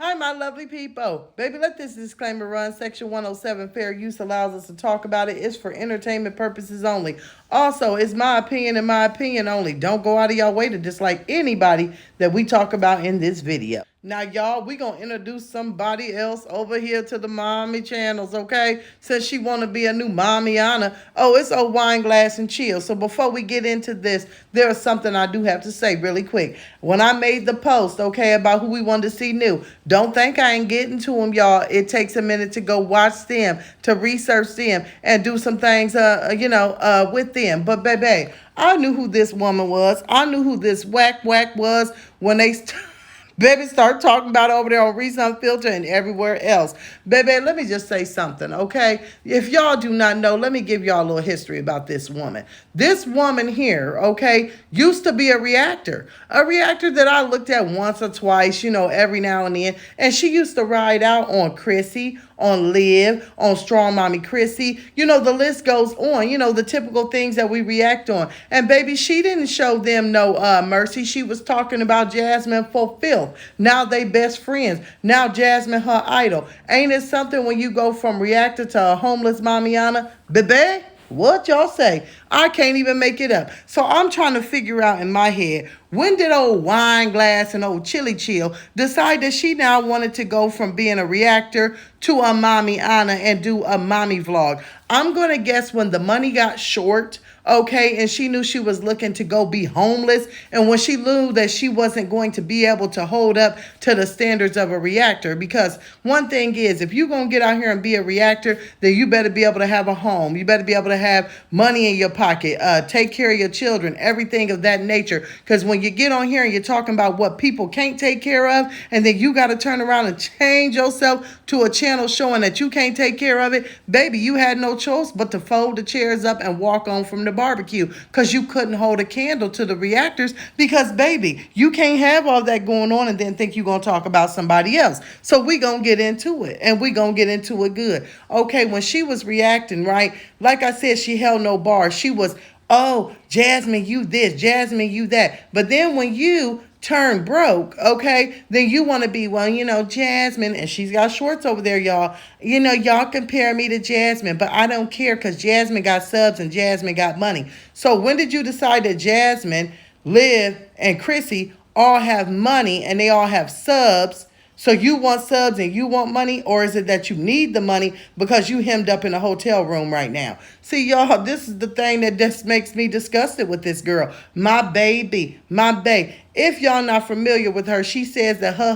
Hi, my lovely people. Baby, let this disclaimer run. Section 107 fair use allows us to talk about it. It's for entertainment purposes only. Also, it's my opinion and my opinion only. Don't go out of your way to dislike anybody that we talk about in this video. Now, y'all, we gonna introduce somebody else over here to the mommy channels, okay? Since she wanna be a new mommy Anna. Oh, it's old wine glass and chill. So before we get into this, there is something I do have to say really quick. When I made the post, okay, about who we wanted to see new, don't think I ain't getting to them, y'all. It takes a minute to go watch them, to research them, and do some things, with them. But baby, I knew who this woman was. I knew who this whack was when they. Baby, start talking about over there on Reason Unfiltered and everywhere else. Baby, let me just say something, okay? If y'all do not know, let me give y'all a little history about this woman. This woman here, okay, used to be a reactor. A reactor that I looked at once or twice, every now and then. And she used to ride out on Chrissy, on Liv, on Strong Mommy Chrissy. The list goes on. The typical things that we react on. And baby, she didn't show them no mercy. She was talking about Jasmine for filth. Now they best friends. Now Jasmine her idol. Ain't it something when you go from reactor to a homeless mamiana? Baby? What y'all say? I can't even make it up. So I'm trying to figure out in my head, when did old wine glass and old chili chill decide that she now wanted to go from being a reactor to a mommy Anna and do a mommy vlog? I'm going to guess when the money got short, okay, and she knew she was looking to go be homeless, and when she knew that she wasn't going to be able to hold up to the standards of a reactor. Because one thing is, if you're going to get out here and be a reactor, then you better be able to have a home. You better be able to have money in your pocket, take care of your children, everything of that nature. Because when you get on here and you're talking about what people can't take care of, and then you got to turn around and change yourself to a channel showing that you can't take care of it, baby, you had no choice but to fold the chairs up and walk on from the barbecue, because you couldn't hold a candle to the reactors. Because baby, you can't have all that going on and then think you're going to talk about somebody else. So we going to get into it, and we going to get into it good. Okay, when she was reacting, right, like I said, she held no bar. She was, oh, Jasmine, you this, Jasmine, you that. But then when you turn broke, okay, then you want to be, well, Jasmine, and she's got shorts over there, y'all. Y'all compare me to Jasmine, but I don't care, because Jasmine got subs and Jasmine got money. So when did you decide that Jasmine, Liv, and Chrissy all have money and they all have subs? So you want subs and you want money, or is it that you need the money because you hemmed up in a hotel room right now? See, y'all, this is the thing that just makes me disgusted with this girl. My baby, my babe. If y'all not familiar with her, she says that her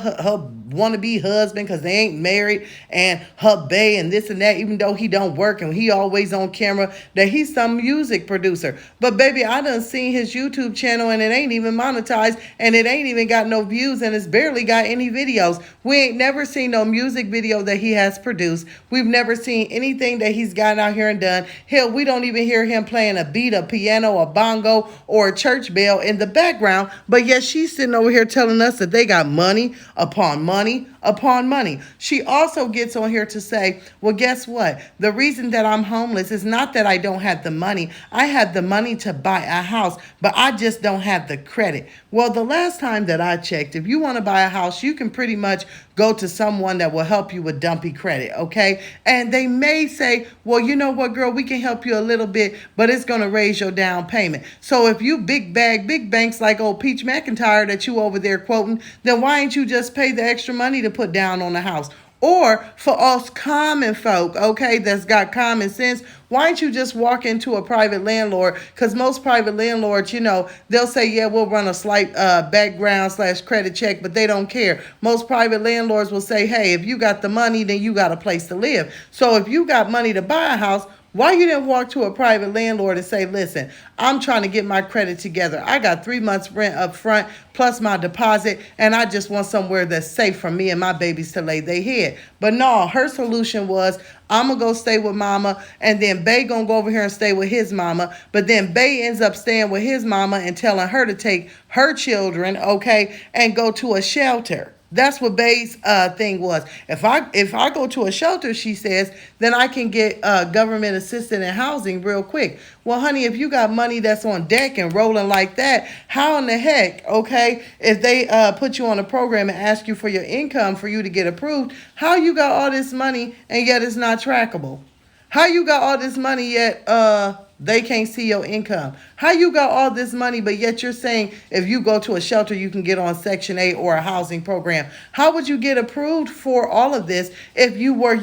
wannabe husband, because they ain't married, and her bae and this and that, even though he don't work and he always on camera, that he's some music producer. But baby, I done seen his YouTube channel and it ain't even monetized, and it ain't even got no views, and it's barely got any videos. We ain't never seen no music video that he has produced. We've never seen anything that he's gotten out here and done. Hell, we don't even hear him playing a beat, a piano, a bongo, or a church bell in the background. But yet she's sitting over here telling us that they got money upon money upon money. She also gets on here to say, well, guess what? The reason that I'm homeless is not that I don't have the money. I have the money to buy a house, but I just don't have the credit. Well, the last time that I checked, if you want to buy a house, you can pretty much go to someone that will help you with dumpy credit, okay? And they may say, well, you know what, girl, we can help you a little bit, but it's going to raise your down payment. So if you big banks like old Peach McIntyre that you over there quoting, then why ain't you just pay the extra money to put down on the house? Or for us common folk, okay, that's got common sense, why don't you just walk into a private landlord? Because most private landlords, they'll say, yeah, we'll run a slight background/credit check, but they don't care. Most private landlords will say, hey, if you got the money, then you got a place to live. So if you got money to buy a house, why you didn't walk to a private landlord and say, listen, I'm trying to get my credit together. I got 3 months rent up front plus my deposit, and I just want somewhere that's safe for me and my babies to lay their head. But no, her solution was, I'm going to go stay with mama, and then Bay going to go over here and stay with his mama. But then Bay ends up staying with his mama and telling her to take her children, okay, and go to a shelter. That's what Bay's thing was. If I go to a shelter, she says, then I can get government assistance in housing real quick. Well, honey, if you got money that's on deck and rolling like that, how in the heck, okay, if they put you on a program and ask you for your income for you to get approved, how you got all this money and yet it's not trackable? How you got all this money yet they can't see your income? How you got all this money but yet you're saying if you go to a shelter you can get on Section 8 or a housing program? How would you get approved for all of this if you were,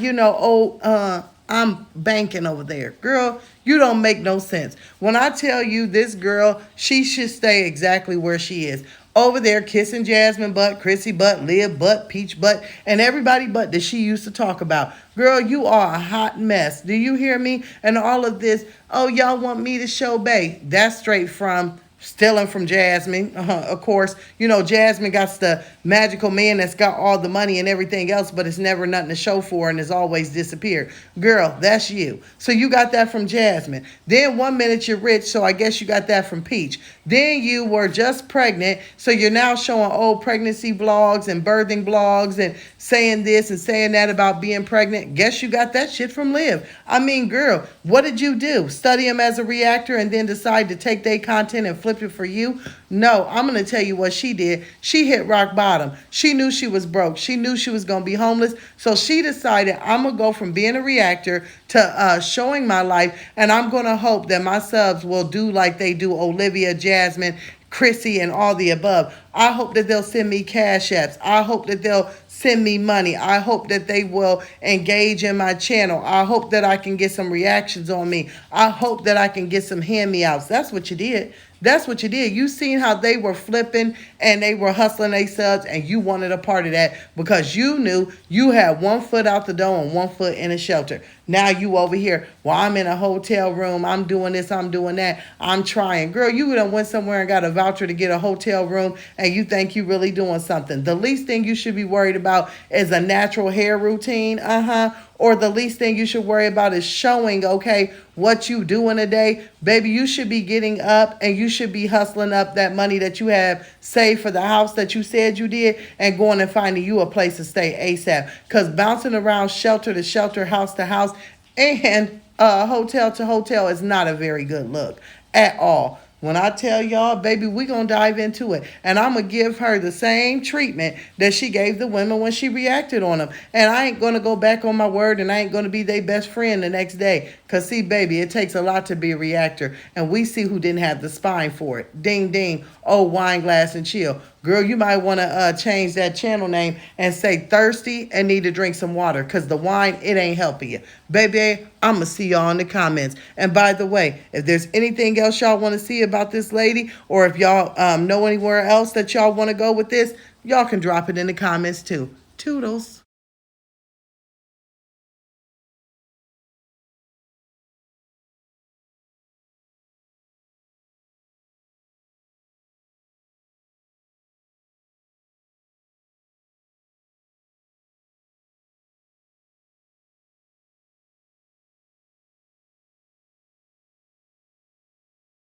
I'm banking over there? Girl, you don't make no sense. When I tell you this girl, she should stay exactly where she is. Over there kissing Jasmine butt, Chrissy butt, Liv butt, Peach butt, and everybody butt that she used to talk about. Girl, you are a hot mess. Do you hear me? And all of this, oh, y'all want me to show Bay. That's straight from stealing from Jasmine. Of course, Jasmine got the magical man that's got all the money and everything else, but it's never nothing to show for and has always disappeared. Girl, that's you. So you got that from Jasmine. Then one minute you're rich, so I guess you got that from Peach. Then you were just pregnant, so you're now showing old pregnancy blogs and birthing blogs and saying this and saying that about being pregnant. Guess you got that shit from Liv. I mean, girl, what did you do? Study them as a reactor and then decide to take their content and flip it for you? No, I'm going to tell you what she did. She hit rock bottom. She knew she was broke. She knew she was going to be homeless. So she decided, I'm going to go from being a reactor to showing my life, and I'm going to hope that my subs will do like they do Olivia, Jasmine, Chrissy, and all the above. I hope that they'll send me cash apps. I hope that they'll send me money. I hope that they will engage in my channel. I hope that I can get some reactions on me. I hope that I can get some hand-me-outs. That's what you did. That's what you did. You seen how they were flipping and they were hustling their subs, and you wanted a part of that because you knew you had 1 foot out the door and 1 foot in a shelter. Now you over here, well, I'm in a hotel room. I'm doing this. I'm doing that. I'm trying. Girl, you done went somewhere and got a voucher to get a hotel room, and you think you really doing something. The least thing you should be worried about is a natural hair routine. Or the least thing you should worry about is showing, okay, what you do in a day. Baby, you should be getting up and you should be hustling up that money that you have saved for the house that you said you did and going and finding you a place to stay ASAP. Because bouncing around shelter to shelter, house to house, and hotel to hotel is not a very good look at all. When I tell y'all, baby, we going to dive into it. And I'm going to give her the same treatment that she gave the women when she reacted on them. And I ain't going to go back on my word, and I ain't going to be their best friend the next day. Because, see, baby, it takes a lot to be a reactor. And we see who didn't have the spine for it. Ding, ding. Oh, wine glass and chill. Girl, you might want to change that channel name and say thirsty and need to drink some water because the wine, it ain't helping you. Baby, I'm going to see y'all in the comments. And by the way, if there's anything else y'all want to see about this lady, or if y'all know anywhere else that y'all want to go with this, y'all can drop it in the comments too. Toodles.